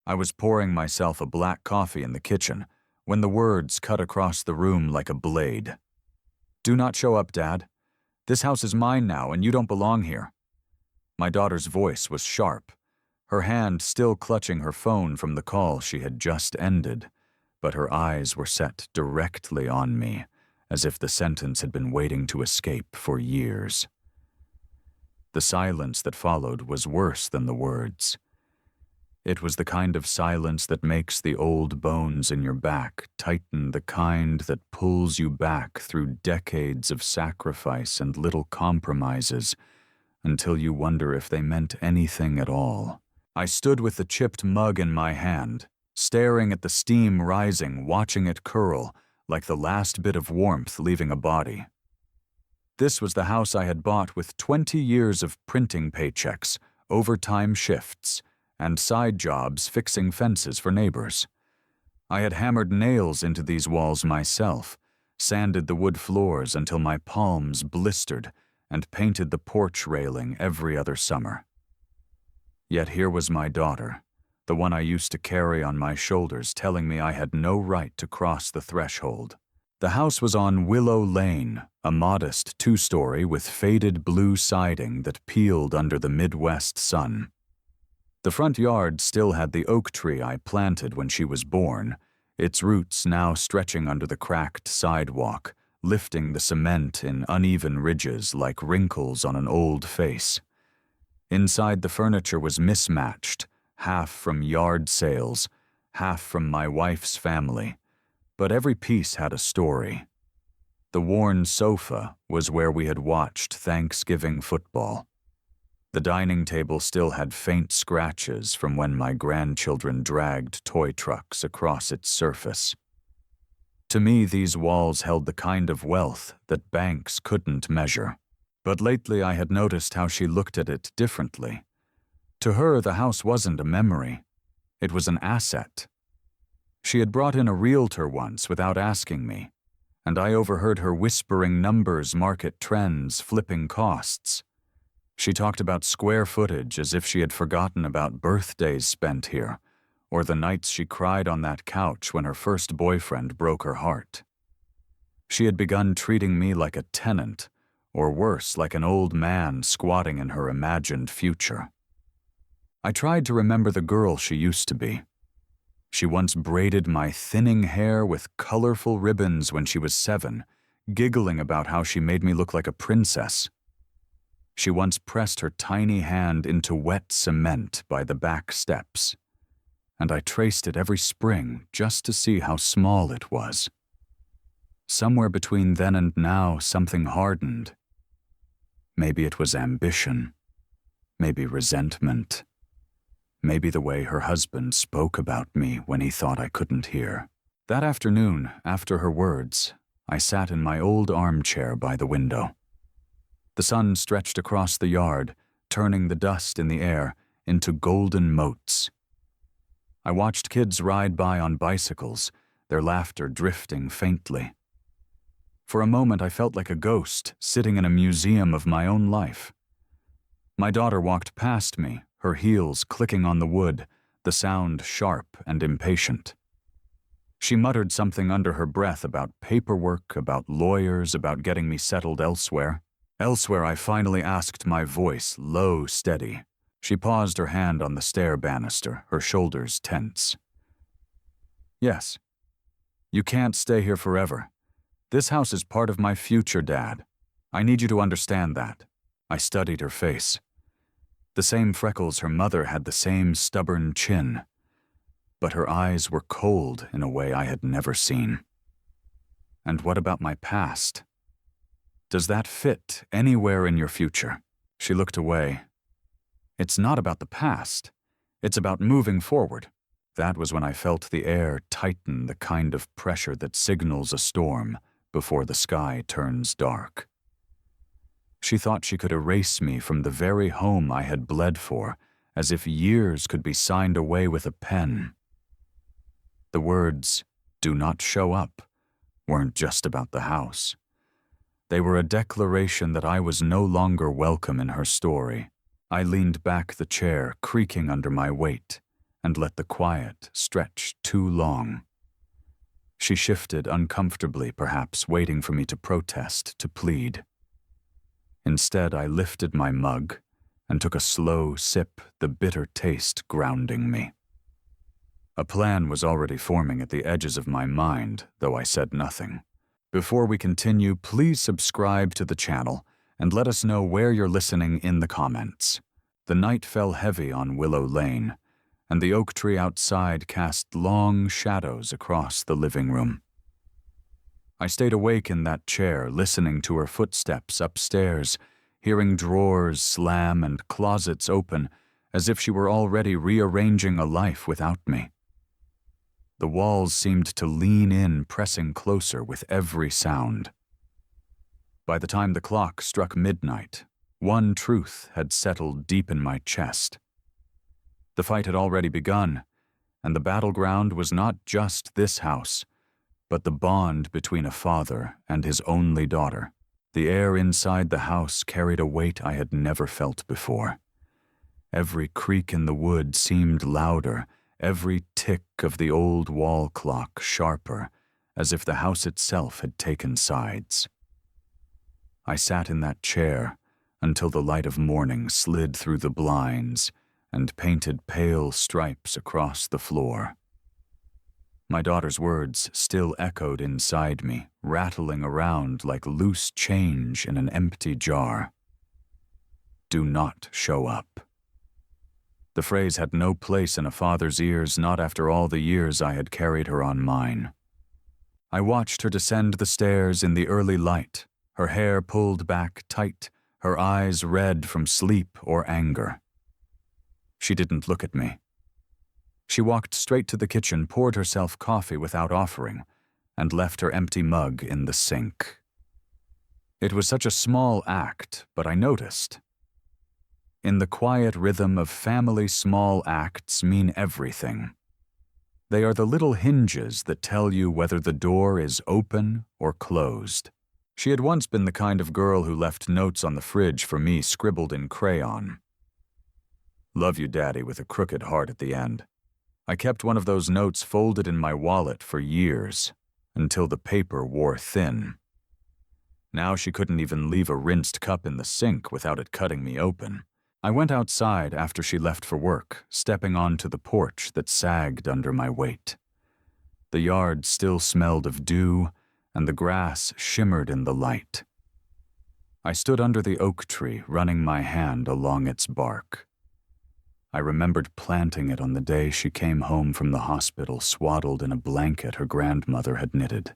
I was pouring myself a black coffee in the kitchen when the words cut across the room like a blade. "Do not show up, Dad. This house is mine now, and you don't belong here." My daughter's voice was sharp, her hand still clutching her phone from the call she had just ended, but her eyes were set directly on me, as if the sentence had been waiting to escape for years. The silence that followed was worse than the words. It was the kind of silence that makes the old bones in your back tighten, the kind that pulls you back through decades of sacrifice and little compromises until you wonder if they meant anything at all. I stood with the chipped mug in my hand, staring at the steam rising, watching it curl like the last bit of warmth leaving a body. This was the house I had bought with 20 years of printing paychecks, overtime shifts, and side jobs fixing fences for neighbors. I had hammered nails into these walls myself, sanded the wood floors until my palms blistered, and painted the porch railing every other summer. Yet here was my daughter, the one I used to carry on my shoulders, telling me I had no right to cross the threshold. The house was on Willow Lane, a modest two-story with faded blue siding that peeled under the Midwest sun. The front yard still had the oak tree I planted when she was born, its roots now stretching under the cracked sidewalk, lifting the cement in uneven ridges like wrinkles on an old face. Inside, the furniture was mismatched, half from yard sales, half from my wife's family, but every piece had a story. The worn sofa was where we had watched Thanksgiving football. The dining table still had faint scratches from when my grandchildren dragged toy trucks across its surface. To me, these walls held the kind of wealth that banks couldn't measure. But lately I had noticed how she looked at it differently. To her, the house wasn't a memory. It was an asset. She had brought in a realtor once without asking me, and I overheard her whispering numbers, market trends, flipping costs. She talked about square footage as if she had forgotten about birthdays spent here, or the nights she cried on that couch when her first boyfriend broke her heart. She had begun treating me like a tenant, or worse, like an old man squatting in her imagined future. I tried to remember the girl she used to be. She once braided my thinning hair with colorful ribbons when she was 7, giggling about how she made me look like a princess. She once pressed her tiny hand into wet cement by the back steps, and I traced it every spring just to see how small it was. Somewhere between then and now, something hardened. Maybe it was ambition, maybe resentment, maybe the way her husband spoke about me when he thought I couldn't hear. That afternoon, after her words, I sat in my old armchair by the window. The sun stretched across the yard, turning the dust in the air into golden motes. I watched kids ride by on bicycles, their laughter drifting faintly. For a moment, I felt like a ghost sitting in a museum of my own life. My daughter walked past me, her heels clicking on the wood, the sound sharp and impatient. She muttered something under her breath about paperwork, about lawyers, about getting me settled elsewhere. Elsewhere, I finally asked, my voice low, steady. She paused, her hand on the stair banister, her shoulders tense. "Yes. You can't stay here forever. This house is part of my future, Dad. I need you to understand that." I studied her face. The same freckles her mother had, the same stubborn chin. But her eyes were cold in a way I had never seen. "And what about my past? Does that fit anywhere in your future?" She looked away. "It's not about the past. It's about moving forward." That was when I felt the air tighten, the kind of pressure that signals a storm before the sky turns dark. She thought she could erase me from the very home I had bled for, as if years could be signed away with a pen. The words, "do not show up," weren't just about the house. They were a declaration that I was no longer welcome in her story. I leaned back the chair, creaking under my weight, and let the quiet stretch too long. She shifted uncomfortably, perhaps waiting for me to protest, to plead. Instead, I lifted my mug and took a slow sip, the bitter taste grounding me. A plan was already forming at the edges of my mind, though I said nothing. Before we continue, please subscribe to the channel and let us know where you're listening in the comments. The night fell heavy on Willow Lane, and the oak tree outside cast long shadows across the living room. I stayed awake in that chair, listening to her footsteps upstairs, hearing drawers slam and closets open, as if she were already rearranging a life without me. The walls seemed to lean in, pressing closer with every sound. By the time the clock struck midnight, one truth had settled deep in my chest. The fight had already begun, and the battleground was not just this house, but the bond between a father and his only daughter. The air inside the house carried a weight I had never felt before. Every creak in the wood seemed louder, every tick of the old wall clock sharper, as if the house itself had taken sides. I sat in that chair until the light of morning slid through the blinds and painted pale stripes across the floor. My daughter's words still echoed inside me, rattling around like loose change in an empty jar. Do not show up. The phrase had no place in a father's ears, not after all the years I had carried her on mine. I watched her descend the stairs in the early light, her hair pulled back tight, her eyes red from sleep or anger. She didn't look at me. She walked straight to the kitchen, poured herself coffee without offering, and left her empty mug in the sink. It was such a small act, but I noticed. In the quiet rhythm of family, small acts mean everything. They are the little hinges that tell you whether the door is open or closed. She had once been the kind of girl who left notes on the fridge for me scribbled in crayon. "Love you, Daddy," with a crooked heart at the end. I kept one of those notes folded in my wallet for years, until the paper wore thin. Now she couldn't even leave a rinsed cup in the sink without it cutting me open. I went outside after she left for work, stepping onto the porch that sagged under my weight. The yard still smelled of dew, and the grass shimmered in the light. I stood under the oak tree, running my hand along its bark. I remembered planting it on the day she came home from the hospital, swaddled in a blanket her grandmother had knitted.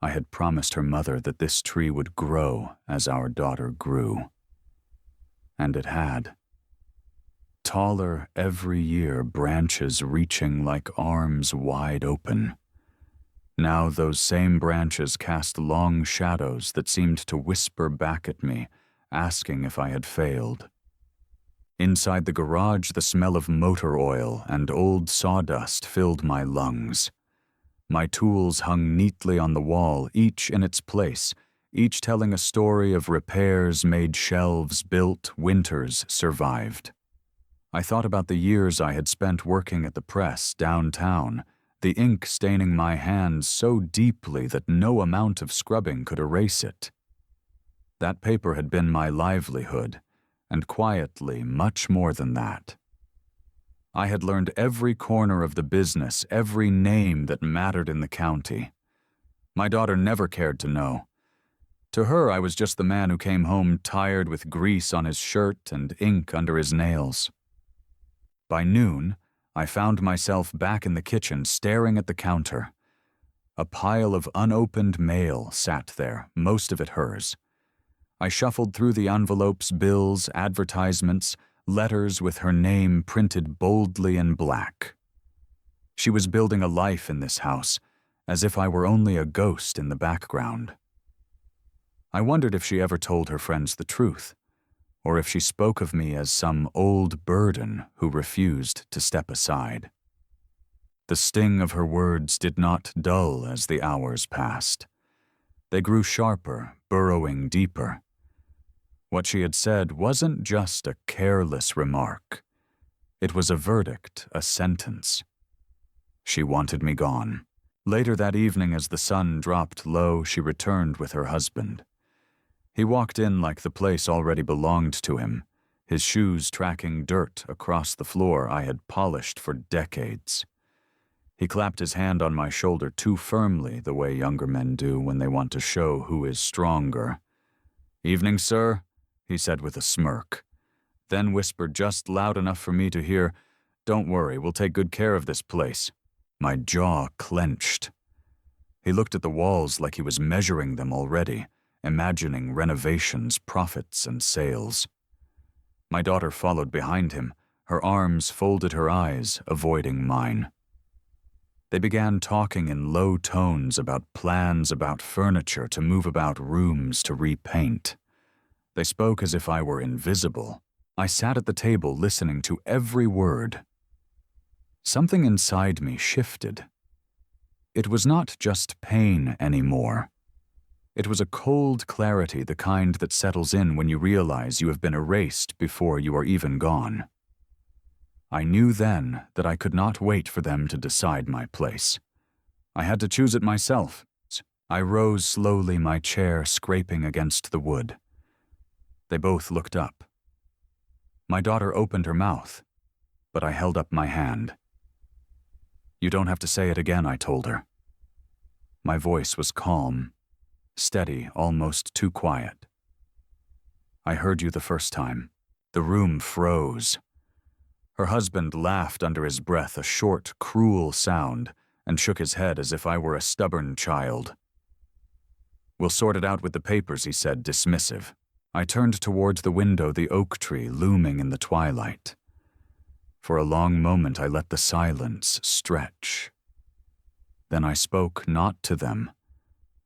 I had promised her mother that this tree would grow as our daughter grew. And it had. Taller every year, branches reaching like arms wide open. Now those same branches cast long shadows that seemed to whisper back at me, asking if I had failed. Inside the garage, the smell of motor oil and old sawdust filled my lungs. My tools hung neatly on the wall, each in its place, each telling a story of repairs made, shelves built, winters survived. I thought about the years I had spent working at the press downtown, the ink staining my hands so deeply that no amount of scrubbing could erase it. That paper had been my livelihood, and quietly much more than that. I had learned every corner of the business, every name that mattered in the county. My daughter never cared to know. To her, I was just the man who came home tired with grease on his shirt and ink under his nails. By noon, I found myself back in the kitchen, staring at the counter. A pile of unopened mail sat there, most of it hers. I shuffled through the envelopes, bills, advertisements, letters with her name printed boldly in black. She was building a life in this house, as if I were only a ghost in the background. I wondered if she ever told her friends the truth, or if she spoke of me as some old burden who refused to step aside. The sting of her words did not dull as the hours passed. They grew sharper, burrowing deeper. What she had said wasn't just a careless remark. It was a verdict, a sentence. She wanted me gone. Later that evening, as the sun dropped low, she returned with her husband. He walked in like the place already belonged to him, his shoes tracking dirt across the floor I had polished for decades. He clapped his hand on my shoulder too firmly, the way younger men do when they want to show who is stronger. "Evening, sir," he said with a smirk, then whispered just loud enough for me to hear, "Don't worry, we'll take good care of this place." My jaw clenched. He looked at the walls like he was measuring them already, imagining renovations, profits, and sales. My daughter followed behind him, her arms folded, her eyes avoiding mine. They began talking in low tones about plans, about furniture, to move about rooms, to repaint. They spoke as if I were invisible. I sat at the table listening to every word. Something inside me shifted. It was not just pain anymore. It was a cold clarity, the kind that settles in when you realize you have been erased before you are even gone. I knew then that I could not wait for them to decide my place. I had to choose it myself. I rose slowly, my chair scraping against the wood. They both looked up. My daughter opened her mouth, but I held up my hand. "You don't have to say it again," I told her. My voice was calm, steady, almost too quiet. "I heard you the first time." The room froze. Her husband laughed under his breath, a short, cruel sound, and shook his head as if I were a stubborn child. "We'll sort it out with the papers," he said, dismissive. I turned towards the window, the oak tree looming in the twilight. For a long moment I let the silence stretch. Then I spoke not to them,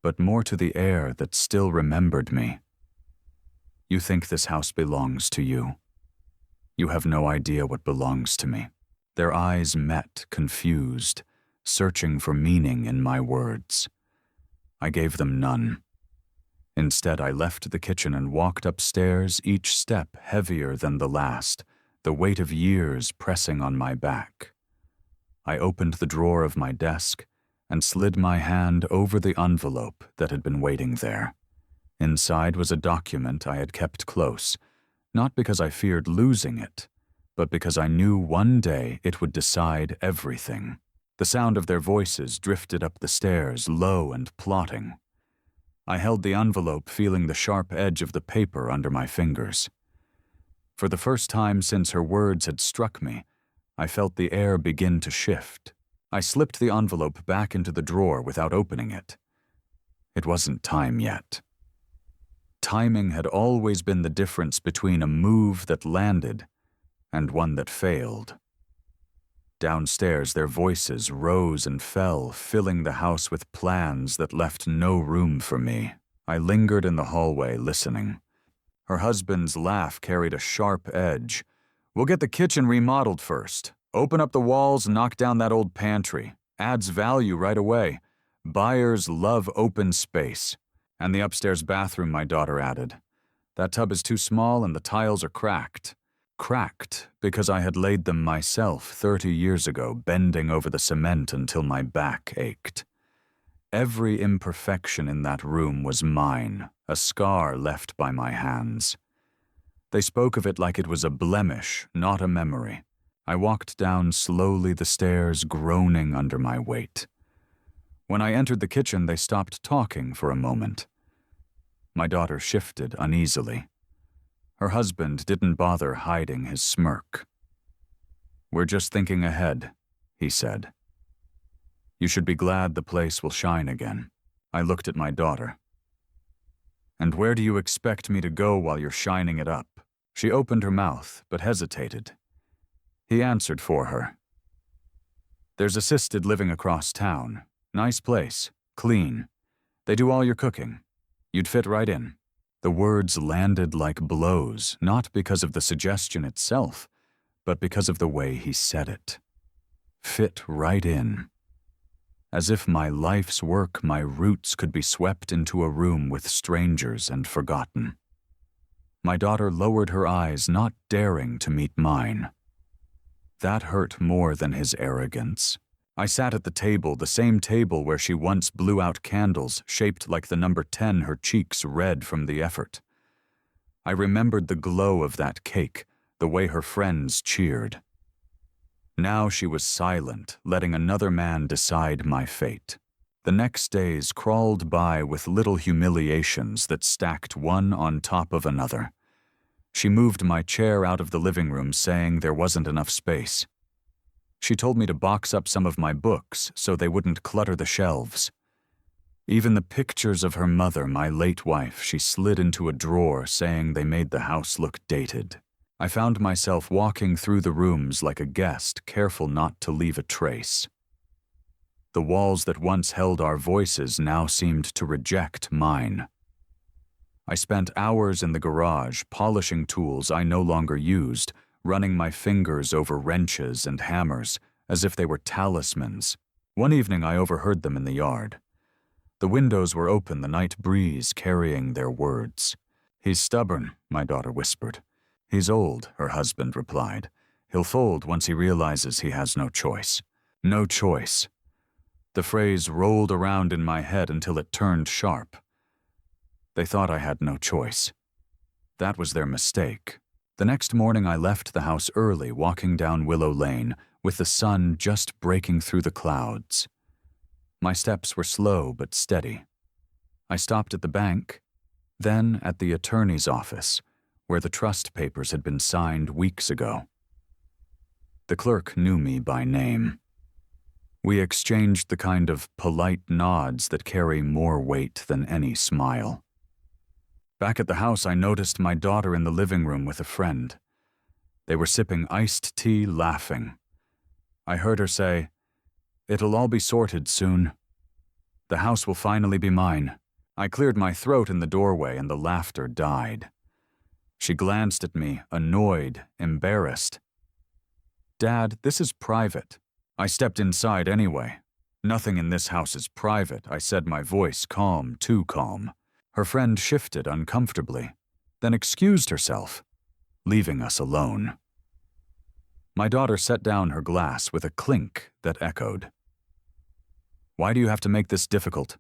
but more to the air that still remembered me. "You think this house belongs to you. You have no idea what belongs to me." Their eyes met, confused, searching for meaning in my words. I gave them none. Instead, I left the kitchen and walked upstairs, each step heavier than the last, the weight of years pressing on my back. I opened the drawer of my desk and slid my hand over the envelope that had been waiting there. Inside was a document I had kept close, not because I feared losing it, but because I knew one day it would decide everything. The sound of their voices drifted up the stairs, low and plotting. I held the envelope, feeling the sharp edge of the paper under my fingers. For the first time since her words had struck me, I felt the air begin to shift. I slipped the envelope back into the drawer without opening it. It wasn't time yet. Timing had always been the difference between a move that landed and one that failed. Downstairs, their voices rose and fell, filling the house with plans that left no room for me. I lingered in the hallway, listening. Her husband's laugh carried a sharp edge. "We'll get the kitchen remodeled first. Open up the walls, knock down that old pantry. Adds value right away. Buyers love open space. And the upstairs bathroom," my daughter added. "That tub is too small and the tiles are cracked." Cracked because I had laid them myself 30 years ago, bending over the cement until my back ached. Every imperfection in that room was mine, a scar left by my hands. They spoke of it like it was a blemish, not a memory. I walked down slowly the stairs, groaning under my weight. When I entered the kitchen, they stopped talking for a moment. My daughter shifted uneasily. Her husband didn't bother hiding his smirk. "We're just thinking ahead," he said. "You should be glad the place will shine again." I looked at my daughter. "And where do you expect me to go while you're shining it up?" She opened her mouth, but hesitated. He answered for her. "There's assisted living across town. Nice place, clean. They do all your cooking. You'd fit right in." The words landed like blows, not because of the suggestion itself, but because of the way he said it. Fit right in. As if my life's work, my roots, could be swept into a room with strangers and forgotten. My daughter lowered her eyes, not daring to meet mine. That hurt more than his arrogance. I sat at the table, the same table where she once blew out candles shaped like the number 10, her cheeks red from the effort. I remembered the glow of that cake, the way her friends cheered. Now she was silent, letting another man decide my fate. The next days crawled by with little humiliations that stacked one on top of another. She moved my chair out of the living room, saying there wasn't enough space. She told me to box up some of my books so they wouldn't clutter the shelves. Even the pictures of her mother, my late wife, she slid into a drawer, saying they made the house look dated. I found myself walking through the rooms like a guest, careful not to leave a trace. The walls that once held our voices now seemed to reject mine. I spent hours in the garage, polishing tools I no longer used, running my fingers over wrenches and hammers, as if they were talismans. One evening I overheard them in the yard. The windows were open, the night breeze carrying their words. "He's stubborn," my daughter whispered. "He's old," her husband replied. "He'll fold once he realizes he has no choice." No choice. The phrase rolled around in my head until it turned sharp. They thought I had no choice. That was their mistake. The next morning I left the house early, walking down Willow Lane, with the sun just breaking through the clouds. My steps were slow but steady. I stopped at the bank, then at the attorney's office, where the trust papers had been signed weeks ago. The clerk knew me by name. We exchanged the kind of polite nods that carry more weight than any smile. Back at the house, I noticed my daughter in the living room with a friend. They were sipping iced tea, laughing. I heard her say, "It'll all be sorted soon. The house will finally be mine." I cleared my throat in the doorway and the laughter died. She glanced at me, annoyed, embarrassed. "Dad, this is private." I stepped inside anyway. "Nothing in this house is private," I said, my voice calm, too calm. Her friend shifted uncomfortably, then excused herself, leaving us alone. My daughter set down her glass with a clink that echoed. "Why do you have to make this difficult?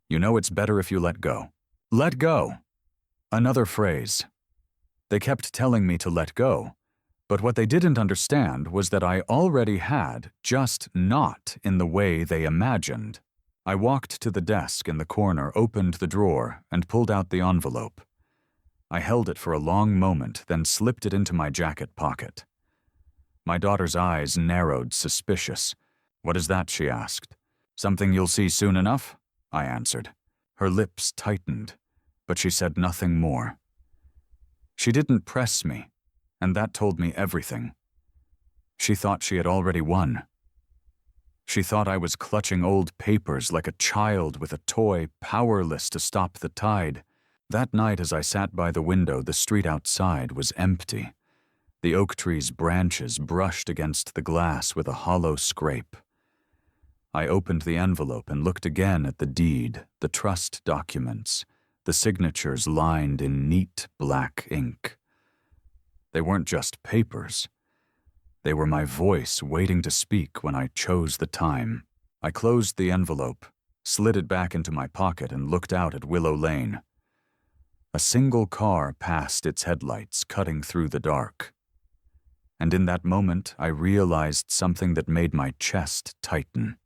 You know it's better if you let go." Let go. Another phrase. They kept telling me to let go, but what they didn't understand was that I already had, just not in the way they imagined. I walked to the desk in the corner, opened the drawer, and pulled out the envelope. I held it for a long moment, then slipped it into my jacket pocket. My daughter's eyes narrowed, suspicious. "What is that?" she asked. "Something you'll see soon enough?" I answered. Her lips tightened, but she said nothing more. She didn't press me, and that told me everything. She thought she had already won. She thought I was clutching old papers like a child with a toy, powerless to stop the tide. That night as I sat by the window, the street outside was empty. The oak tree's branches brushed against the glass with a hollow scrape. I opened the envelope and looked again at the deed, the trust documents, the signatures lined in neat black ink. They weren't just papers. They were my voice waiting to speak when I chose the time. I closed the envelope, slid it back into my pocket, and looked out at Willow Lane. A single car passed its headlights, cutting through the dark. And in that moment, I realized something that made my chest tighten.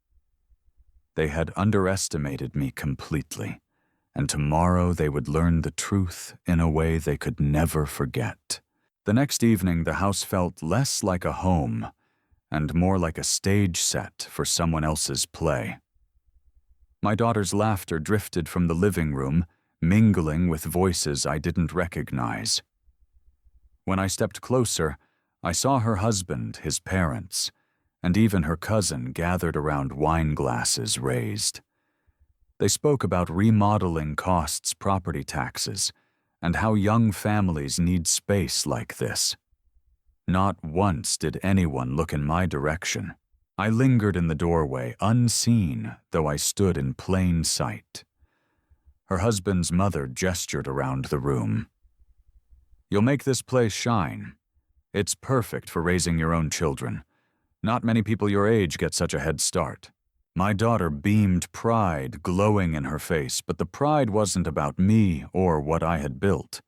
They had underestimated me completely, and tomorrow they would learn the truth in a way they could never forget. The next evening, the house felt less like a home and more like a stage set for someone else's play. My daughter's laughter drifted from the living room, mingling with voices I didn't recognize. When I stepped closer, I saw her husband, his parents, and even her cousin gathered around wine glasses raised. They spoke about remodeling costs, property taxes, and how young families need space like this. Not once did anyone look in my direction. I lingered in the doorway, unseen, though I stood in plain sight. Her husband's mother gestured around the room. "You'll make this place shine. It's perfect for raising your own children. Not many people your age get such a head start. My daughter beamed pride glowing in her face, but the pride wasn't about me or what I had built.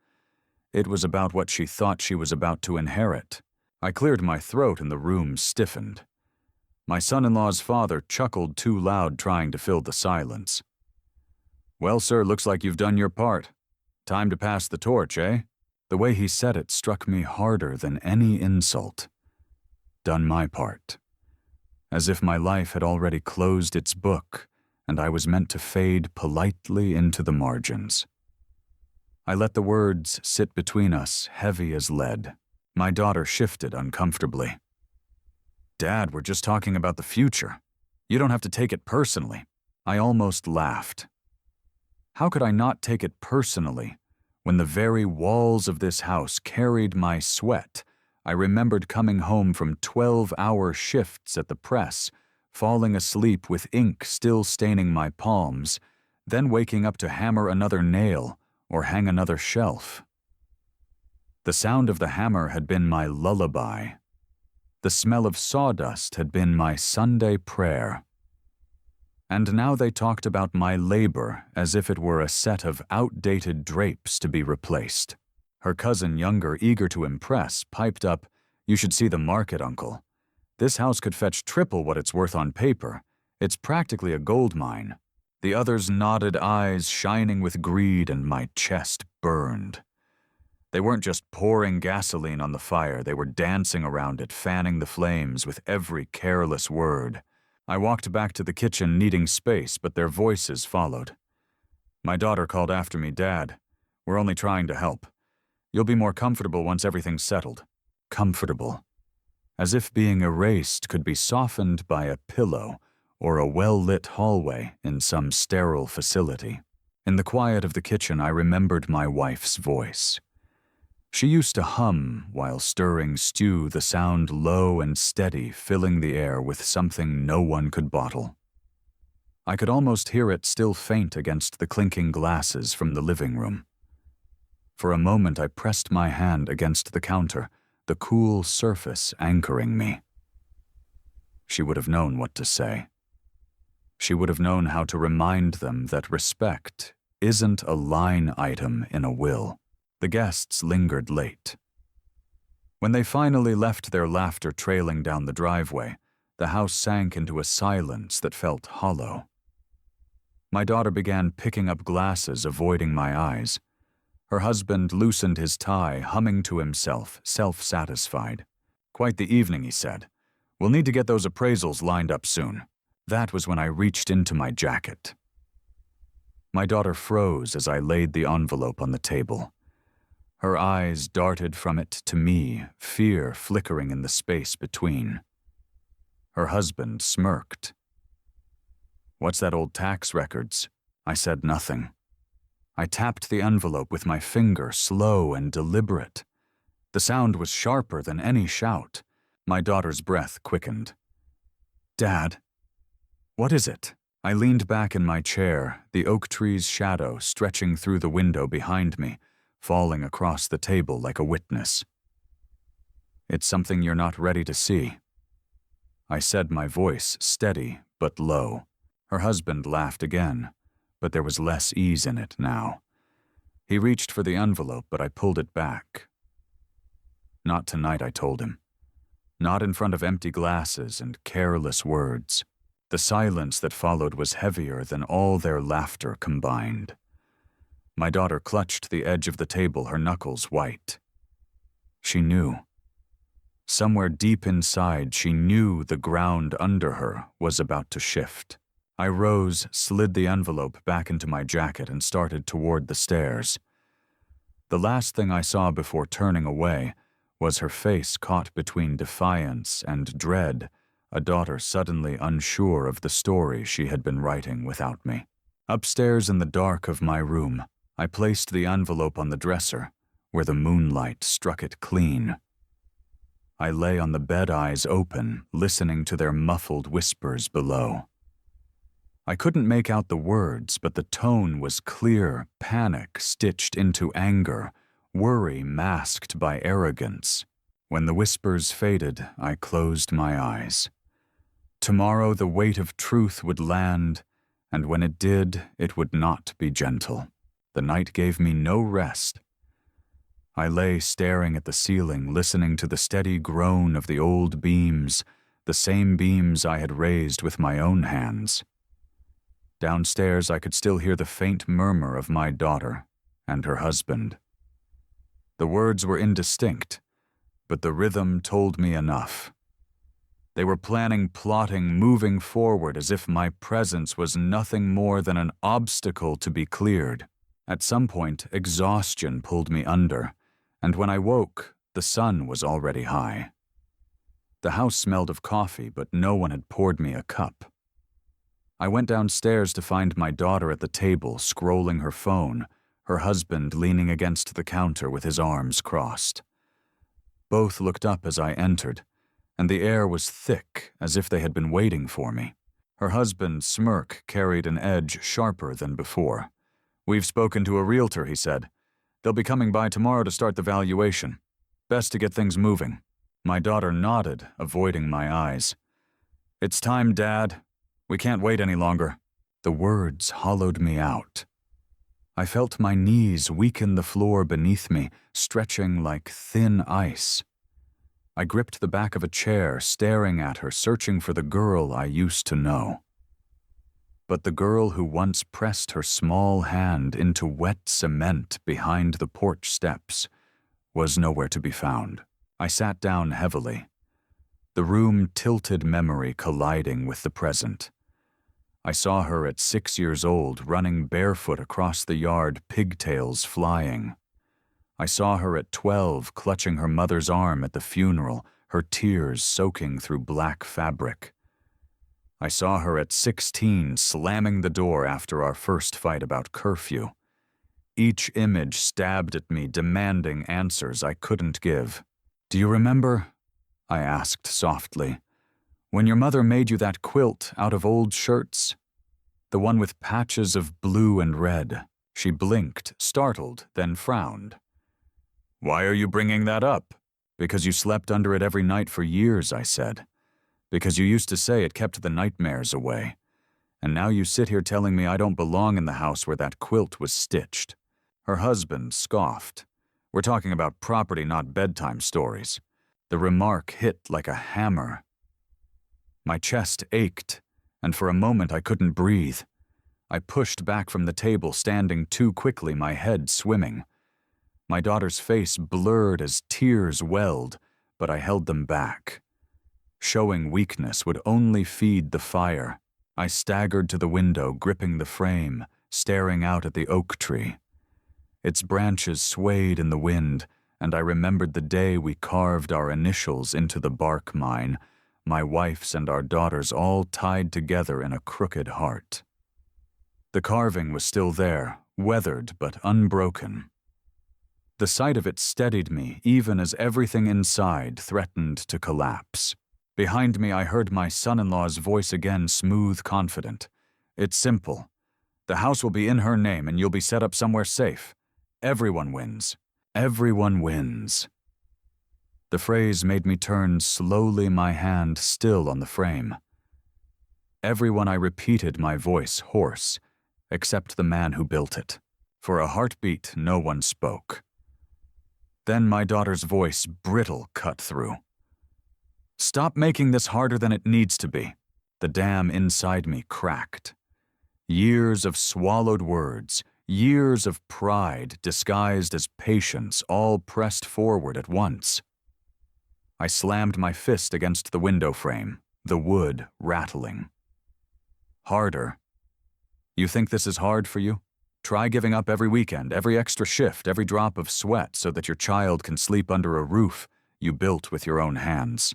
It was about what she thought she was about to inherit. I cleared my throat and the room stiffened. My son-in-law's father chuckled too loud, trying to fill the silence. "Well, sir, looks like you've done your part. Time to pass the torch, eh?" The way he said it struck me harder than any insult. Done my part. As if my life had already closed its book, and I was meant to fade politely into the margins. I let the words sit between us, heavy as lead. My daughter shifted uncomfortably. "Dad, we're just talking about the future. You don't have to take it personally." I almost laughed. How could I not take it personally when the very walls of this house carried my sweat? I remembered coming home from 12-hour shifts at the press, falling asleep with ink still staining my palms, then waking up to hammer another nail or hang another shelf. The sound of the hammer had been my lullaby. The smell of sawdust had been my Sunday prayer. And now they talked about my labor as if it were a set of outdated drapes to be replaced. Her cousin Younger, eager to impress, piped up, "You should see the market, Uncle. This house could fetch triple what it's worth on paper. It's practically a gold mine." The others nodded, eyes shining with greed, and my chest burned. They weren't just pouring gasoline on the fire, they were dancing around it, fanning the flames with every careless word. I walked back to the kitchen, needing space, but their voices followed. My daughter called after me, "Dad, we're only trying to help. You'll be more comfortable once everything's settled." Comfortable. As if being erased could be softened by a pillow or a well-lit hallway in some sterile facility. In the quiet of the kitchen, I remembered my wife's voice. She used to hum while stirring stew, the sound low and steady, filling the air with something no one could bottle. I could almost hear it still faint against the clinking glasses from the living room. For a moment I pressed my hand against the counter, the cool surface anchoring me. She would have known what to say. She would have known how to remind them that respect isn't a line item in a will. The guests lingered late. When they finally left, their laughter trailing down the driveway, the house sank into a silence that felt hollow. My daughter began picking up glasses, avoiding my eyes. Her husband loosened his tie, humming to himself, self-satisfied. "Quite the evening," he said. "We'll need to get those appraisals lined up soon." That was when I reached into my jacket. My daughter froze as I laid the envelope on the table. Her eyes darted from it to me, fear flickering in the space between. Her husband smirked. "What's that, old tax records?" I said nothing. I tapped the envelope with my finger, slow and deliberate. The sound was sharper than any shout. My daughter's breath quickened. "Dad, what is it?" I leaned back in my chair, the oak tree's shadow stretching through the window behind me, falling across the table like a witness. "It's something you're not ready to see," I said, my voice steady but low. Her husband laughed again, but there was less ease in it now. He reached for the envelope, but I pulled it back. "Not tonight," I told him. Not in front of empty glasses and careless words. The silence that followed was heavier than all their laughter combined. My daughter clutched the edge of the table, her knuckles white. She knew. Somewhere deep inside, she knew the ground under her was about to shift. I rose, slid the envelope back into my jacket, and started toward the stairs. The last thing I saw before turning away was her face caught between defiance and dread, a daughter suddenly unsure of the story she had been writing without me. Upstairs in the dark of my room, I placed the envelope on the dresser, where the moonlight struck it clean. I lay on the bed, eyes open, listening to their muffled whispers below. I couldn't make out the words, but the tone was clear, panic stitched into anger, worry masked by arrogance. When the whispers faded, I closed my eyes. Tomorrow the weight of truth would land, and when it did, it would not be gentle. The night gave me no rest. I lay staring at the ceiling, listening to the steady groan of the old beams, the same beams I had raised with my own hands. Downstairs, I could still hear the faint murmur of my daughter and her husband. The words were indistinct, but the rhythm told me enough. They were planning, plotting, moving forward as if my presence was nothing more than an obstacle to be cleared. At some point, exhaustion pulled me under, and when I woke, the sun was already high. The house smelled of coffee, but no one had poured me a cup. I went downstairs to find my daughter at the table, scrolling her phone, her husband leaning against the counter with his arms crossed. Both looked up as I entered, and the air was thick, as if they had been waiting for me. Her husband's smirk carried an edge sharper than before. "We've spoken to a realtor," he said. "They'll be coming by tomorrow to start the valuation. Best to get things moving." My daughter nodded, avoiding my eyes. "It's time, Dad. We can't wait any longer." The words hollowed me out. I felt my knees weaken the floor beneath me, stretching like thin ice. I gripped the back of a chair, staring at her, searching for the girl I used to know. But the girl who once pressed her small hand into wet cement behind the porch steps was nowhere to be found. I sat down heavily, the room tilted memory colliding with the present. I saw her at 6 years old, running barefoot across the yard, pigtails flying. I saw her at 12, clutching her mother's arm at the funeral, her tears soaking through black fabric. I saw her at 16, slamming the door after our first fight about curfew. Each image stabbed at me, demanding answers I couldn't give. "Do you remember?" I asked softly. "When your mother made you that quilt out of old shirts? The one with patches of blue and red." She blinked, startled, then frowned. "Why are you bringing that up?" "Because you slept under it every night for years," I said. "Because you used to say it kept the nightmares away. And now you sit here telling me I don't belong in the house where that quilt was stitched." Her husband scoffed. "We're talking about property, not bedtime stories." The remark hit like a hammer. My chest ached, and for a moment I couldn't breathe. I pushed back from the table, standing too quickly, my head swimming. My daughter's face blurred as tears welled, but I held them back. Showing weakness would only feed the fire. I staggered to the window, gripping the frame, staring out at the oak tree. Its branches swayed in the wind, and I remembered the day we carved our initials into the bark mine, my wife's and our daughter's all tied together in a crooked heart. The carving was still there, weathered but unbroken. The sight of it steadied me, even as everything inside threatened to collapse. Behind me, I heard my son-in-law's voice again, smooth, confident. "It's simple. The house will be in her name, and you'll be set up somewhere safe. Everyone wins. Everyone wins." The phrase made me turn slowly, my hand still on the frame. Everyone, I repeated, my voice hoarse, except the man who built it. For a heartbeat, no one spoke. Then my daughter's voice, brittle, cut through. "Stop making this harder than it needs to be." The dam inside me cracked. Years of swallowed words, years of pride disguised as patience, all pressed forward at once. I slammed my fist against the window frame, the wood rattling. "Harder? You think this is hard for you? Try giving up every weekend, every extra shift, every drop of sweat so that your child can sleep under a roof you built with your own hands.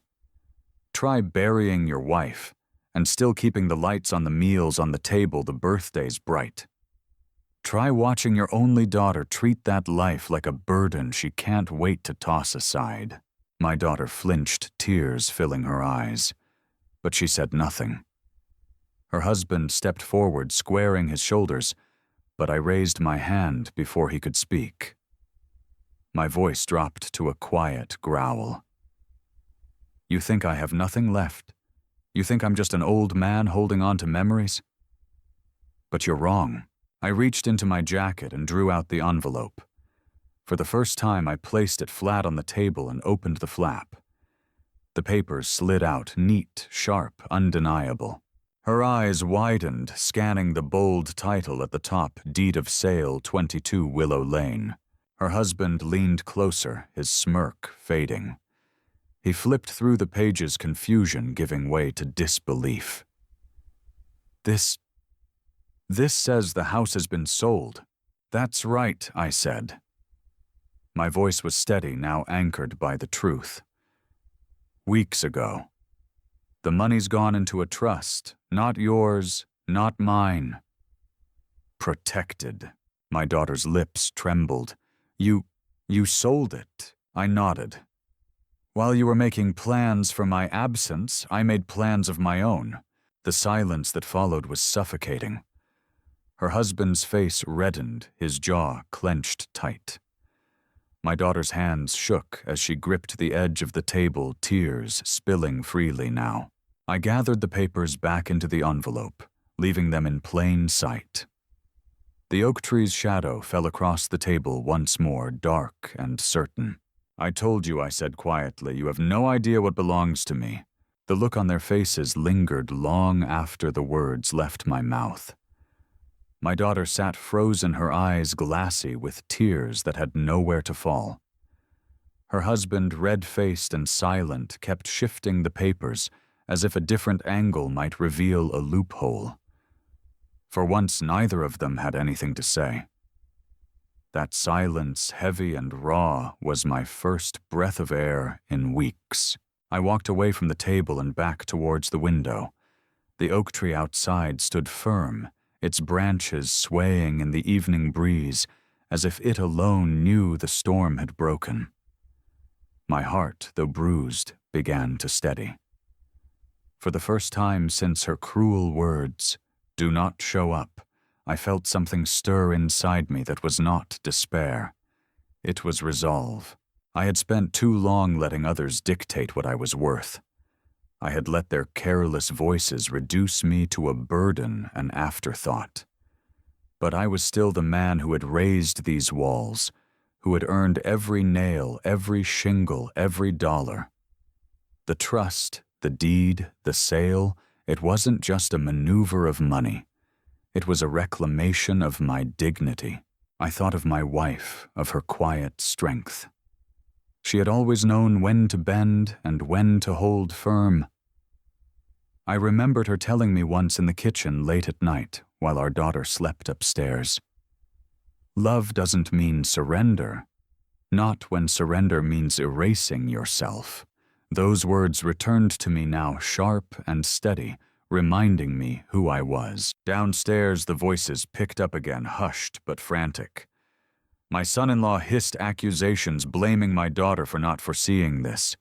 Try burying your wife and still keeping the lights on the meals on the table, the birthdays bright. Try watching your only daughter treat that life like a burden she can't wait to toss aside." My daughter flinched, tears filling her eyes, but she said nothing. Her husband stepped forward, squaring his shoulders, but I raised my hand before he could speak. My voice dropped to a quiet growl. You think I have nothing left? You think I'm just an old man holding on to memories? But you're wrong. I reached into my jacket and drew out the envelope. For the first time, I placed it flat on the table and opened the flap. The papers slid out, neat, sharp, undeniable. Her eyes widened, scanning the bold title at the top, Deed of Sale, 22 Willow Lane. Her husband leaned closer, his smirk fading. He flipped through the pages, confusion giving way to disbelief. This says the house has been sold. That's right, I said. My voice was steady, now anchored by the truth. Weeks ago. The money's gone into a trust, not yours, not mine. Protected. My daughter's lips trembled. You sold it, I nodded. While you were making plans for my absence, I made plans of my own. The silence that followed was suffocating. Her husband's face reddened, his jaw clenched tight. My daughter's hands shook as she gripped the edge of the table, tears spilling freely now. I gathered the papers back into the envelope, leaving them in plain sight. The oak tree's shadow fell across the table once more, dark and certain. I told you, I said quietly, you have no idea what belongs to me. The look on their faces lingered long after the words left my mouth. My daughter sat frozen, her eyes glassy with tears that had nowhere to fall. Her husband, red-faced and silent, kept shifting the papers as if a different angle might reveal a loophole. For once, neither of them had anything to say. That silence, heavy and raw, was my first breath of air in weeks. I walked away from the table and back towards the window. The oak tree outside stood firm, its branches swaying in the evening breeze, as if it alone knew the storm had broken. My heart, though bruised, began to steady. For the first time since her cruel words, "Do not show up," I felt something stir inside me that was not despair. It was resolve. I had spent too long letting others dictate what I was worth. I had let their careless voices reduce me to a burden, an afterthought. But I was still the man who had raised these walls, who had earned every nail, every shingle, every dollar. The trust, the deed, the sale, it wasn't just a maneuver of money. It was a reclamation of my dignity. I thought of my wife, of her quiet strength. She had always known when to bend and when to hold firm. I remembered her telling me once in the kitchen late at night while our daughter slept upstairs. Love doesn't mean surrender, not when surrender means erasing yourself. Those words returned to me now, sharp and steady, reminding me who I was. Downstairs, the voices picked up again, hushed but frantic. My son-in-law hissed accusations, blaming my daughter for not foreseeing this.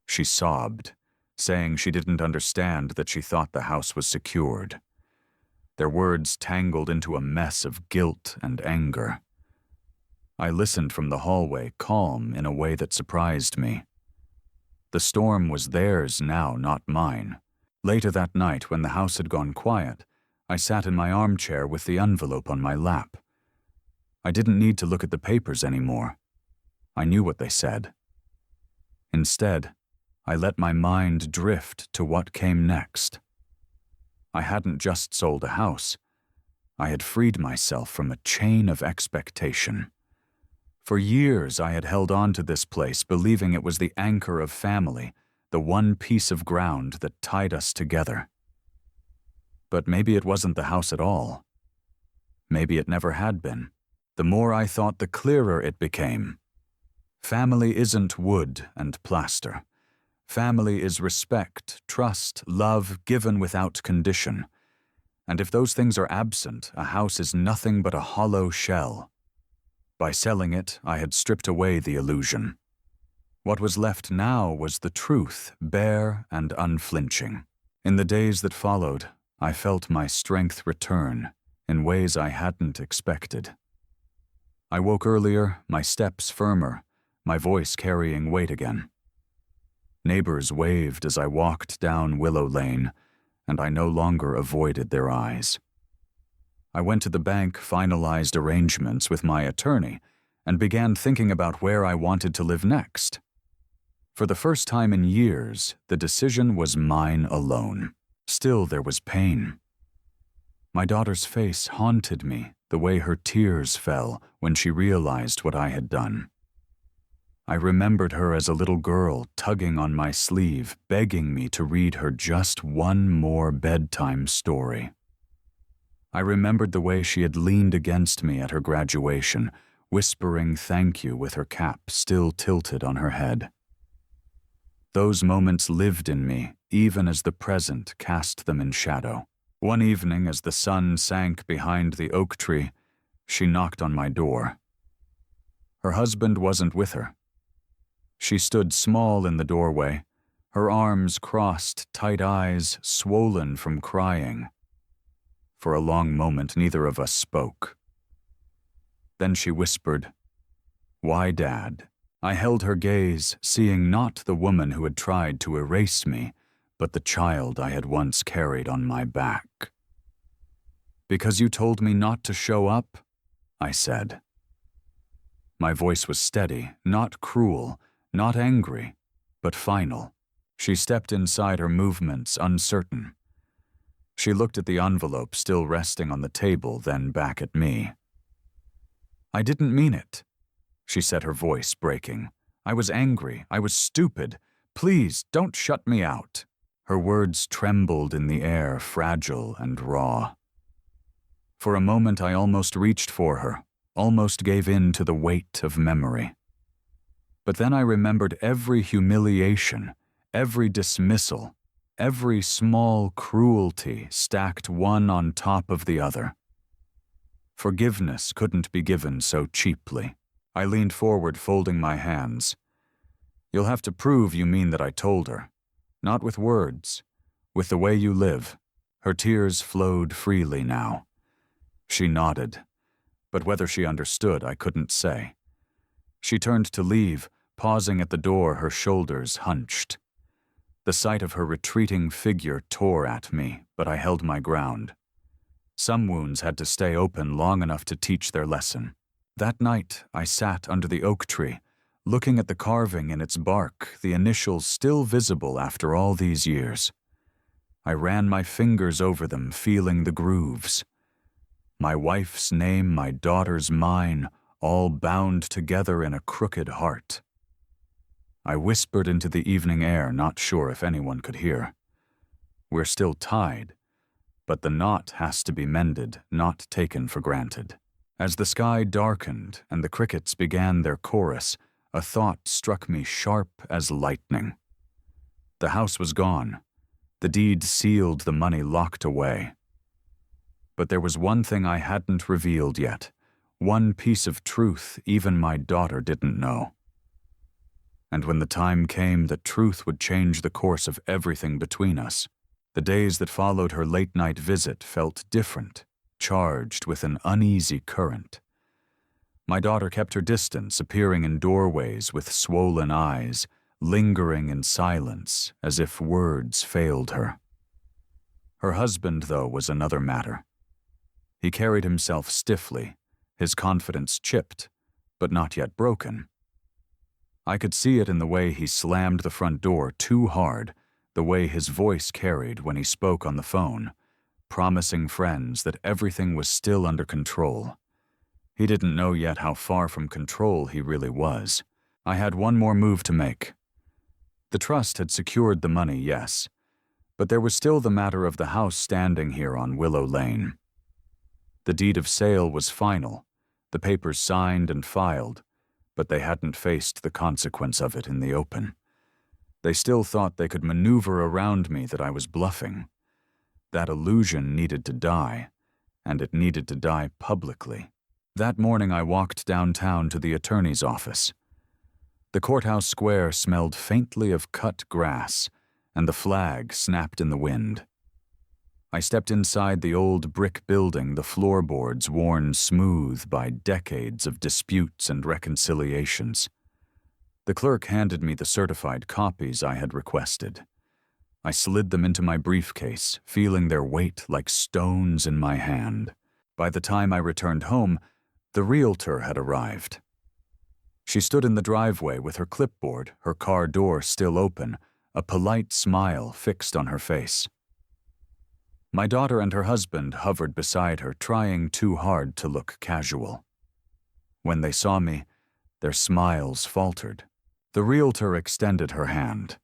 She sobbed, saying she didn't understand, that she thought the house was secured. Their words tangled into a mess of guilt and anger. I listened from the hallway, calm in a way that surprised me. The storm was theirs now, not mine. Later that night, when the house had gone quiet, I sat in my armchair with the envelope on my lap. I didn't need to look at the papers anymore. I knew what they said. Instead, I let my mind drift to what came next. I hadn't just sold a house. I had freed myself from a chain of expectation. For years, I had held on to this place, believing it was the anchor of family, the one piece of ground that tied us together. But maybe it wasn't the house at all. Maybe it never had been. The more I thought, the clearer it became. Family isn't wood and plaster. Family is respect, trust, love given without condition. And if those things are absent, a house is nothing but a hollow shell. By selling it, I had stripped away the illusion. What was left now was the truth, bare and unflinching. In the days that followed, I felt my strength return in ways I hadn't expected. I woke earlier, my steps firmer, my voice carrying weight again. Neighbors waved as I walked down Willow Lane, and I no longer avoided their eyes. I went to the bank, finalized arrangements with my attorney, and began thinking about where I wanted to live next. For the first time in years, the decision was mine alone. Still, there was pain. My daughter's face haunted me, the way her tears fell when she realized what I had done. I remembered her as a little girl tugging on my sleeve, begging me to read her just one more bedtime story. I remembered the way she had leaned against me at her graduation, whispering thank you with her cap still tilted on her head. Those moments lived in me, even as the present cast them in shadow. One evening, as the sun sank behind the oak tree, she knocked on my door. Her husband wasn't with her. She stood small in the doorway, her arms crossed, tight eyes swollen from crying. For a long moment, neither of us spoke. Then she whispered, "Why, Dad?" I held her gaze, seeing not the woman who had tried to erase me, but the child I had once carried on my back. "Because you told me not to show up?" I said. My voice was steady, not cruel, not angry, but final. She stepped inside, her movements uncertain. She looked at the envelope still resting on the table, then back at me. "I didn't mean it," she said, her voice breaking. "I was angry. I was stupid. Please, don't shut me out." Her words trembled in the air, fragile and raw. For a moment, I almost reached for her, almost gave in to the weight of memory. But then I remembered every humiliation, every dismissal, every small cruelty stacked one on top of the other. Forgiveness couldn't be given so cheaply. I leaned forward, folding my hands. "You'll have to prove you mean that I told her. Not with words, with the way you live." Her tears flowed freely now. She nodded, but whether she understood, I couldn't say. She turned to leave, pausing at the door, her shoulders hunched. The sight of her retreating figure tore at me, but I held my ground. Some wounds had to stay open long enough to teach their lesson. That night, I sat under the oak tree, looking at the carving in its bark, the initials still visible after all these years. I ran my fingers over them, feeling the grooves. My wife's name, my daughter's, mine, all bound together in a crooked heart. I whispered into the evening air, not sure if anyone could hear. "We're still tied, but the knot has to be mended, not taken for granted." As the sky darkened and the crickets began their chorus, a thought struck me sharp as lightning. The house was gone. The deed sealed, the money locked away. But there was one thing I hadn't revealed yet, one piece of truth even my daughter didn't know. And when the time came that truth would change the course of everything between us, the days that followed her late-night visit felt different, charged with an uneasy current. My daughter kept her distance, appearing in doorways with swollen eyes, lingering in silence as if words failed her. Her husband, though, was another matter. He carried himself stiffly, his confidence chipped, but not yet broken. I could see it in the way he slammed the front door too hard, the way his voice carried when he spoke on the phone, promising friends that everything was still under control. He didn't know yet how far from control he really was. I had one more move to make. The trust had secured the money, yes, but there was still the matter of the house standing here on Willow Lane. The deed of sale was final, the papers signed and filed, but they hadn't faced the consequence of it in the open. They still thought they could maneuver around me, that I was bluffing. That illusion needed to die, and it needed to die publicly. That morning I walked downtown to the attorney's office. The courthouse square smelled faintly of cut grass, and the flag snapped in the wind. I stepped inside the old brick building, the floorboards worn smooth by decades of disputes and reconciliations. The clerk handed me the certified copies I had requested. I slid them into my briefcase, feeling their weight like stones in my hand. By the time I returned home, the realtor had arrived. She stood in the driveway with her clipboard, her car door still open, a polite smile fixed on her face. My daughter and her husband hovered beside her, trying too hard to look casual. When they saw me, their smiles faltered. The realtor extended her hand.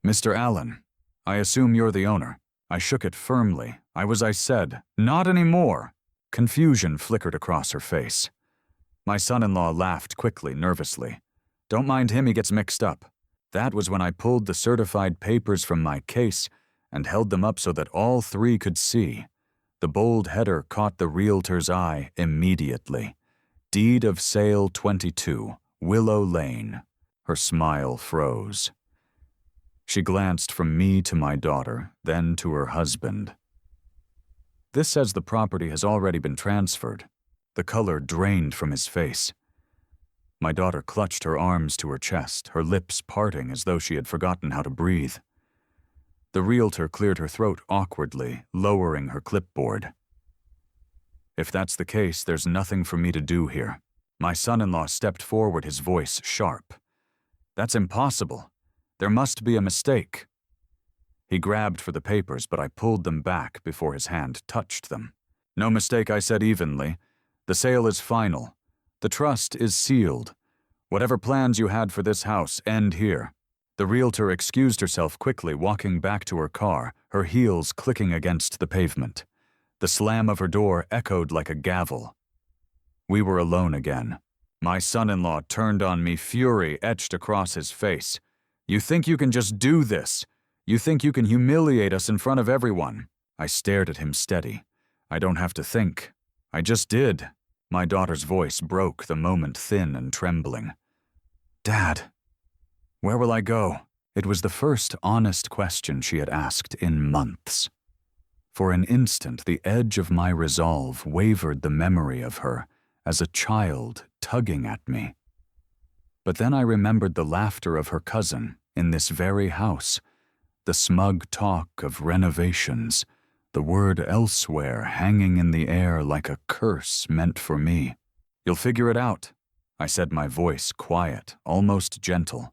"Mr. Allen, I assume you're the owner." I shook it firmly. I said, "Not anymore." Confusion flickered across her face. My son-in-law laughed quickly, nervously. "Don't mind him, he gets mixed up." That was when I pulled the certified papers from my case and held them up so that all three could see. The bold header caught the realtor's eye immediately. Deed of Sale 22, Willow Lane. Her smile froze. She glanced from me to my daughter, then to her husband. "This says the property has already been transferred." The color drained from his face. My daughter clutched her arms to her chest, her lips parting as though she had forgotten how to breathe. The realtor cleared her throat awkwardly, lowering her clipboard. "If that's the case, there's nothing for me to do here." My son-in-law stepped forward, his voice sharp. "That's impossible. There must be a mistake." He grabbed for the papers, but I pulled them back before his hand touched them. "No mistake," I said evenly. "The sale is final. The trust is sealed. Whatever plans you had for this house end here." The realtor excused herself quickly, walking back to her car, her heels clicking against the pavement. The slam of her door echoed like a gavel. We were alone again. My son-in-law turned on me, fury etched across his face. "You think you can just do this? You think you can humiliate us in front of everyone?" I stared at him steady. "I don't have to think. I just did." My daughter's voice broke, the moment thin and trembling. "Dad, where will I go?" It was the first honest question she had asked in months. For an instant, the edge of my resolve wavered, the memory of her as a child tugging at me. But then I remembered the laughter of her cousin in this very house, the smug talk of renovations, the word elsewhere hanging in the air like a curse meant for me. "You'll figure it out," I said, my voice quiet, almost gentle.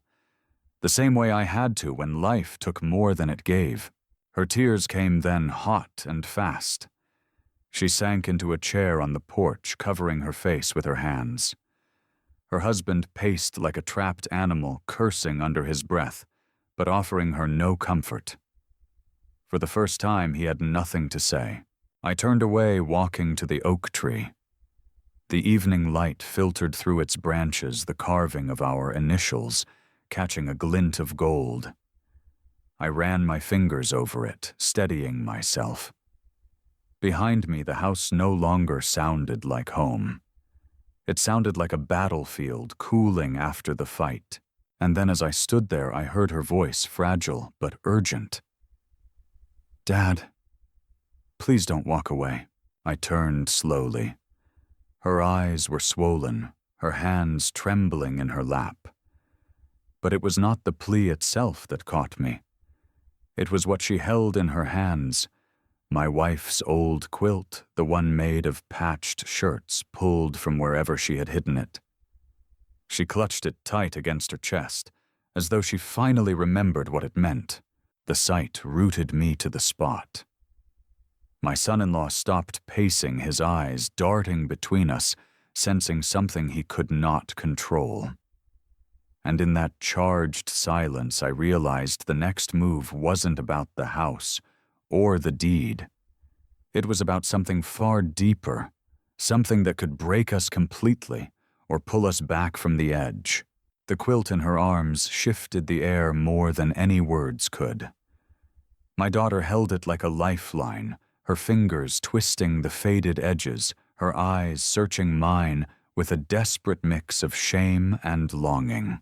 The same way I had to when life took more than it gave. Her tears came then hot and fast. She sank into a chair on the porch, covering her face with her hands. Her husband paced like a trapped animal, cursing under his breath, but offering her no comfort. For the first time, he had nothing to say. I turned away, walking to the oak tree. The evening light filtered through its branches, the carving of our initials, catching a glint of gold. I ran my fingers over it, steadying myself. Behind me, the house no longer sounded like home. It sounded like a battlefield cooling after the fight. And then as I stood there, I heard her voice, fragile but urgent. "Dad, please don't walk away." I turned slowly. Her eyes were swollen, her hands trembling in her lap. But it was not the plea itself that caught me. It was what she held in her hands, my wife's old quilt, the one made of patched shirts pulled from wherever she had hidden it. She clutched it tight against her chest, as though she finally remembered what it meant. The sight rooted me to the spot. My son-in-law stopped pacing, his eyes darting between us, sensing something he could not control. And in that charged silence, I realized the next move wasn't about the house or the deed. It was about something far deeper, something that could break us completely or pull us back from the edge. The quilt in her arms shifted the air more than any words could. My daughter held it like a lifeline, her fingers twisting the faded edges, her eyes searching mine with a desperate mix of shame and longing.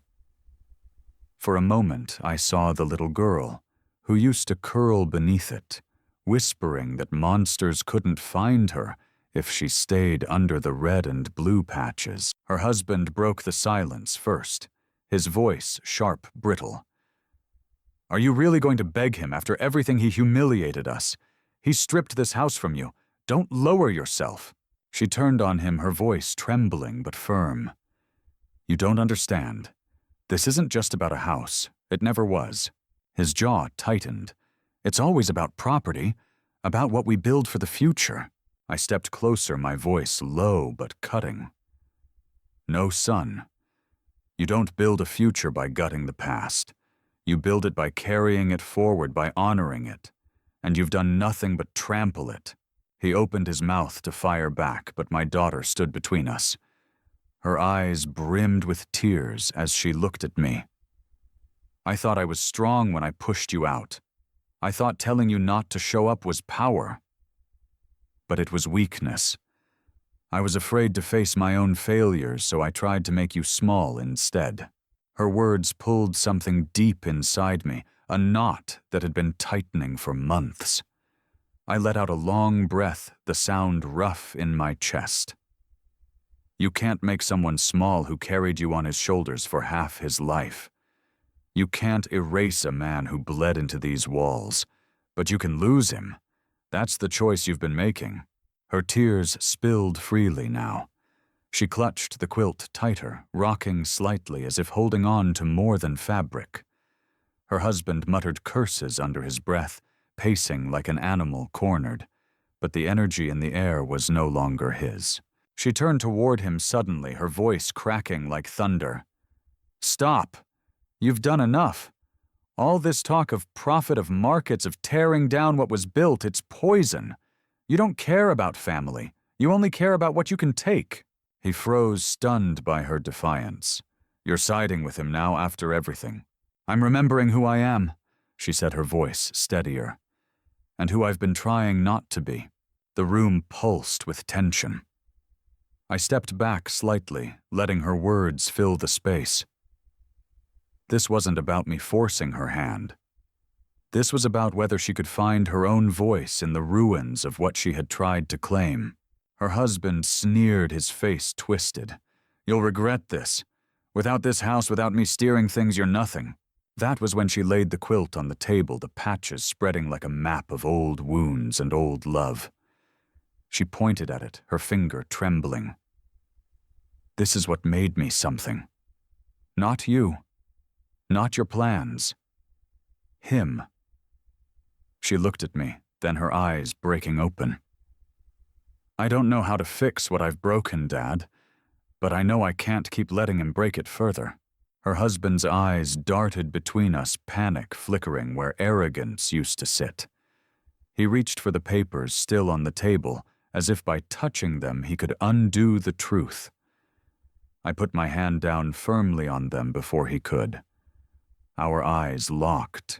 For a moment, I saw the little girl, who used to curl beneath it, whispering that monsters couldn't find her if she stayed under the red and blue patches. Her husband broke the silence first, his voice sharp, brittle. "Are you really going to beg him after everything he humiliated us? He stripped this house from you. Don't lower yourself." She turned on him, her voice trembling but firm. "You don't understand. This isn't just about a house. It never was." His jaw tightened. "It's always about property, about what we build for the future." I stepped closer, my voice low but cutting. "No, son. You don't build a future by gutting the past. You build it by carrying it forward, by honoring it. And you've done nothing but trample it." He opened his mouth to fire back, but my daughter stood between us. Her eyes brimmed with tears as she looked at me. "I thought I was strong when I pushed you out. I thought telling you not to show up was power. But it was weakness. I was afraid to face my own failures, so I tried to make you small instead." Her words pulled something deep inside me, a knot that had been tightening for months. I let out a long breath, the sound rough in my chest. "You can't make someone small who carried you on his shoulders for half his life. You can't erase a man who bled into these walls, but you can lose him. That's the choice you've been making." Her tears spilled freely now. She clutched the quilt tighter, rocking slightly as if holding on to more than fabric. Her husband muttered curses under his breath, pacing like an animal cornered, but the energy in the air was no longer his. She turned toward him suddenly, her voice cracking like thunder. "Stop! You've done enough. All this talk of profit, of markets, of tearing down what was built, it's poison. You don't care about family. You only care about what you can take." He froze, stunned by her defiance. "You're siding with him now after everything." "I'm remembering who I am," she said, her voice steadier. "And who I've been trying not to be." The room pulsed with tension. I stepped back slightly, letting her words fill the space. This wasn't about me forcing her hand. This was about whether she could find her own voice in the ruins of what she had tried to claim. Her husband sneered, his face twisted. "You'll regret this. Without this house, without me steering things, you're nothing." That was when she laid the quilt on the table, the patches spreading like a map of old wounds and old love. She pointed at it, her finger trembling. "This is what made me something. Not you. Not your plans. Him." She looked at me, then her eyes breaking open. "I don't know how to fix what I've broken, Dad, but I know I can't keep letting him break it further." Her husband's eyes darted between us, panic flickering where arrogance used to sit. He reached for the papers still on the table, as if by touching them he could undo the truth. I put my hand down firmly on them before he could. Our eyes locked,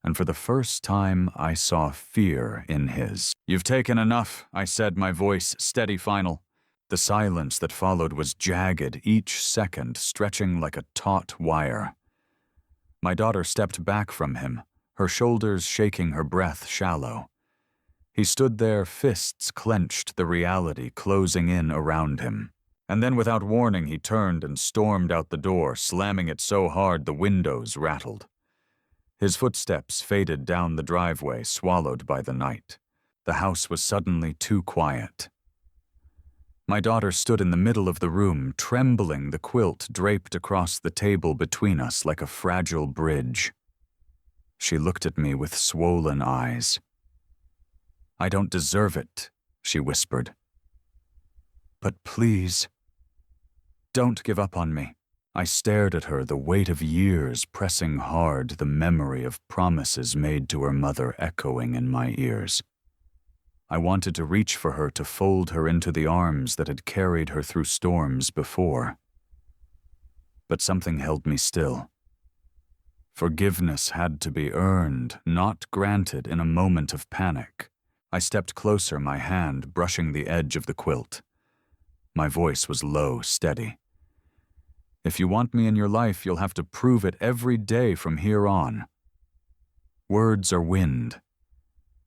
and for the first time I saw fear in his. "You've taken enough," I said, my voice steady final. The silence that followed was jagged, each second stretching like a taut wire. My daughter stepped back from him, her shoulders shaking, her breath shallow. He stood there, fists clenched, the reality closing in around him. And then without warning he turned and stormed out the door, slamming it so hard the windows rattled. His footsteps faded down the driveway, swallowed by the night. The house was suddenly too quiet. My daughter stood in the middle of the room, trembling, the quilt draped across the table between us like a fragile bridge. She looked at me with swollen eyes. "I don't deserve it," she whispered. "But please, don't give up on me." I stared at her, the weight of years pressing hard, the memory of promises made to her mother echoing in my ears. I wanted to reach for her, to fold her into the arms that had carried her through storms before. But something held me still. Forgiveness had to be earned, not granted in a moment of panic. I stepped closer, my hand brushing the edge of the quilt. My voice was low, steady. "If you want me in your life, you'll have to prove it every day from here on. Words are wind.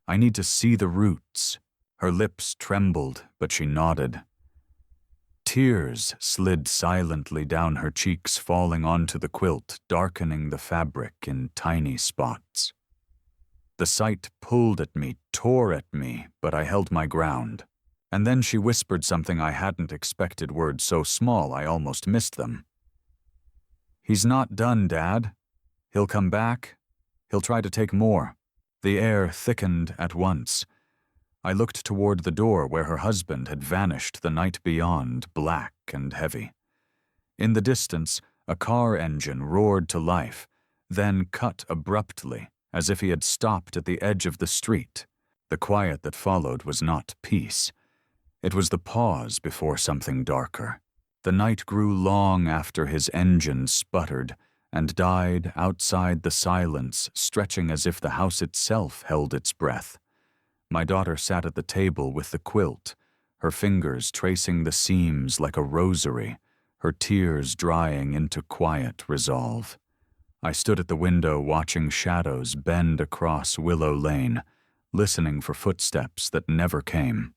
I need to see the roots." Her lips trembled, but she nodded. Tears slid silently down her cheeks, falling onto the quilt, darkening the fabric in tiny spots. The sight pulled at me, tore at me, but I held my ground. And then she whispered something I hadn't expected, words so small I almost missed them. "He's not done, Dad. He'll come back. He'll try to take more." The air thickened at once. I looked toward the door where her husband had vanished the night beyond, black and heavy. In the distance, a car engine roared to life, then cut abruptly, as if he had stopped at the edge of the street. The quiet that followed was not peace. It was the pause before something darker. The night grew long after his engine sputtered and died outside the silence, stretching as if the house itself held its breath. My daughter sat at the table with the quilt, her fingers tracing the seams like a rosary, her tears drying into quiet resolve. I stood at the window watching shadows bend across Willow Lane, listening for footsteps that never came.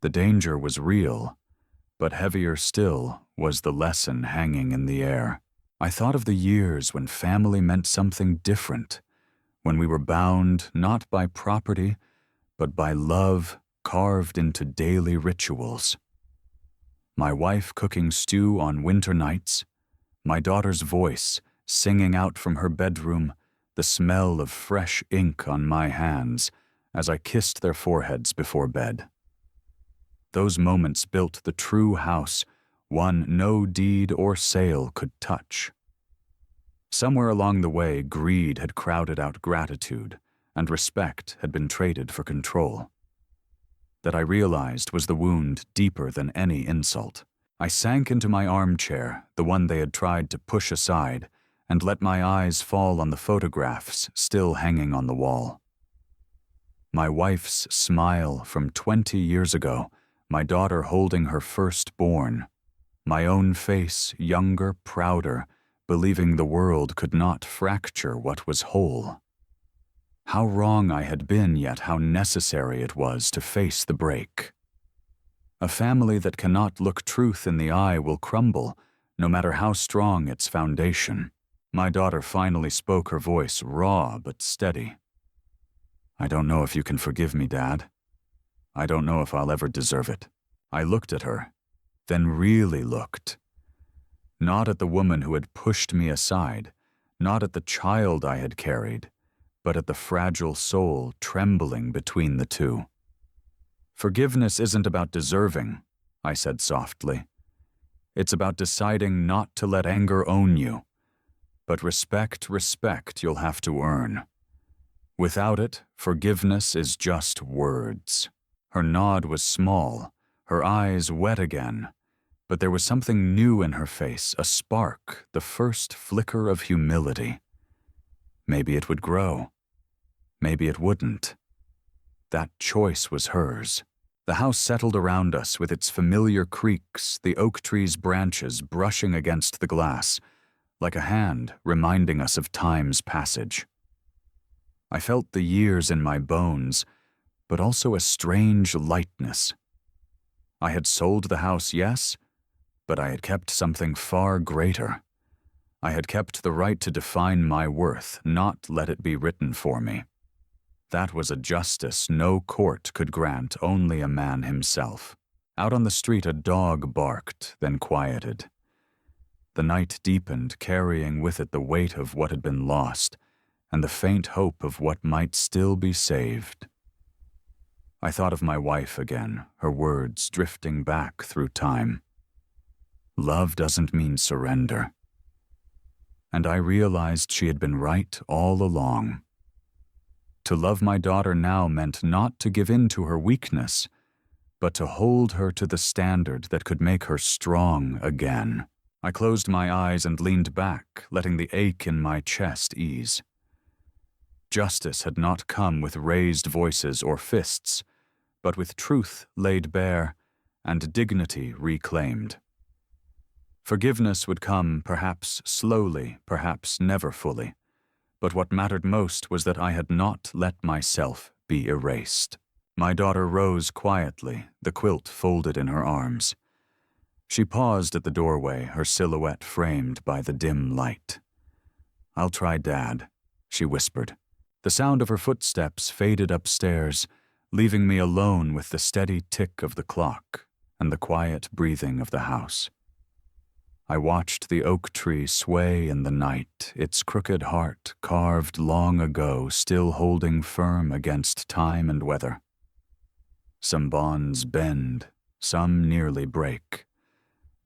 The danger was real, but heavier still was the lesson hanging in the air. I thought of the years when family meant something different, when we were bound not by property, but by love carved into daily rituals. My wife cooking stew on winter nights, my daughter's voice singing out from her bedroom, the smell of fresh ink on my hands as I kissed their foreheads before bed. Those moments built the true house, one no deed or sale could touch. Somewhere along the way, greed had crowded out gratitude, and respect had been traded for control. That I realized was the wound deeper than any insult. I sank into my armchair, the one they had tried to push aside, and let my eyes fall on the photographs still hanging on the wall. My wife's smile from 20 years ago, my daughter holding her firstborn, my own face younger, prouder, believing the world could not fracture what was whole. How wrong I had been, yet how necessary it was to face the break. A family that cannot look truth in the eye will crumble, no matter how strong its foundation. My daughter finally spoke, her voice raw but steady. "I don't know if you can forgive me, Dad. I don't know if I'll ever deserve it." I looked at her, then really looked. Not at the woman who had pushed me aside, not at the child I had carried, but at the fragile soul trembling between the two. "Forgiveness isn't about deserving," I said softly. "It's about deciding not to let anger own you. But respect you'll have to earn. Without it, forgiveness is just words." Her nod was small, her eyes wet again, but there was something new in her face, a spark, the first flicker of humility. Maybe it would grow. Maybe it wouldn't. That choice was hers. The house settled around us with its familiar creaks, the oak tree's branches brushing against the glass, like a hand reminding us of time's passage. I felt the years in my bones, but also a strange lightness. I had sold the house, yes, but I had kept something far greater. I had kept the right to define my worth, not let it be written for me. That was a justice no court could grant, only a man himself. Out on the street a dog barked, then quieted. The night deepened, carrying with it the weight of what had been lost, and the faint hope of what might still be saved. I thought of my wife again, her words drifting back through time. Love doesn't mean surrender. And I realized she had been right all along. To love my daughter now meant not to give in to her weakness, but to hold her to the standard that could make her strong again. I closed my eyes and leaned back, letting the ache in my chest ease. Justice had not come with raised voices or fists, but with truth laid bare and dignity reclaimed. Forgiveness would come perhaps slowly, perhaps never fully, but what mattered most was that I had not let myself be erased. My daughter rose quietly, the quilt folded in her arms. She paused at the doorway, her silhouette framed by the dim light. "I'll try Dad," she whispered. The sound of her footsteps faded upstairs, leaving me alone with the steady tick of the clock and the quiet breathing of the house. I watched the oak tree sway in the night, its crooked heart, carved long ago, still holding firm against time and weather. Some bonds bend, some nearly break,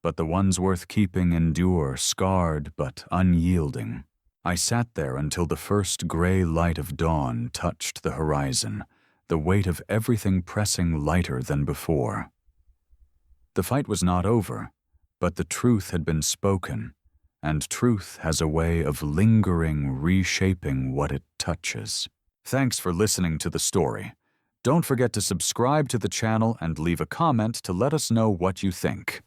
but the ones worth keeping endure, scarred but unyielding. I sat there until the first gray light of dawn touched the horizon, the weight of everything pressing lighter than before. The fight was not over, but the truth had been spoken, and truth has a way of lingering, reshaping what it touches. Thanks for listening to the story. Don't forget to subscribe to the channel and leave a comment to let us know what you think.